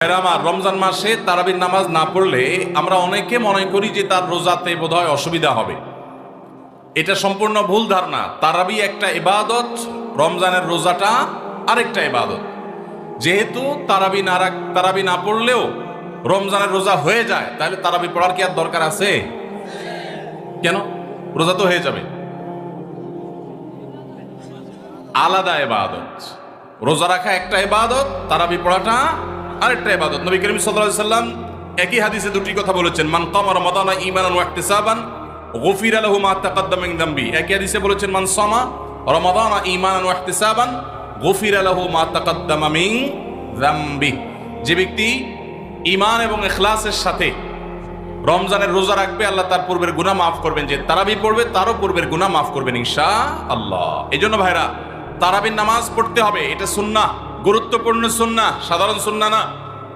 আমার রমজান মাসে তারাবির নামাজ না পড়লে আমরা অনেকে মনে করি যে তার রোজাতে বোধহয় অসুবিধা হবে। এটা সম্পূর্ণ ভুল ধারণা। তারাবি একটা ইবাদত, রমজানের রোজাটা আরেকটা ইবাদত। যেহেতু তারাবি না পড়লেও রমজানের রোজা হয়ে যায়, তাহলে তারাবি পড়ার কি আর দরকার আছে? কেন? রোজা তো হয়ে যাবে। আলাদা ইবাদত। রোজা রাখা একটা ইবাদত, তারাবি পড়াটা আরেকটা ইবাদত। নবী করিম সাল্লাল্লাহু আলাইহি ওয়াসাল্লাম একই হাদিসে দুটি কথা বলেছেন, মান কামা রমাদানা ঈমানান ওয়া ইহতিসাবান গুফিরা লাহু মা তাকাদ্দামা মিন যামবি। একই হাদিসে বলেছেন, মান সামা রমাদানা ঈমানান ওয়া ইহতিসাবান গুফিরা লাহু মা তাকাদ্দামা মিন যামবি। যে ব্যক্তি ঈমান এবং ইখলাসের সাথে রমজানের রোজা রাখবে, আল্লাহ তার পূর্বের গুনাহ মাফ করবেন। যে তারাবি পড়বে তারও পূর্বের গুনাহ মাফ করবেন ইনশাআল্লাহ। এজন্য ভাইরা, তারাবির নামাজ পড়তে হবে। এটা সুন্নাহ, গুরুত্বপূর্ণ সুন্নাহ, সাধারণ সুন্নাহ না।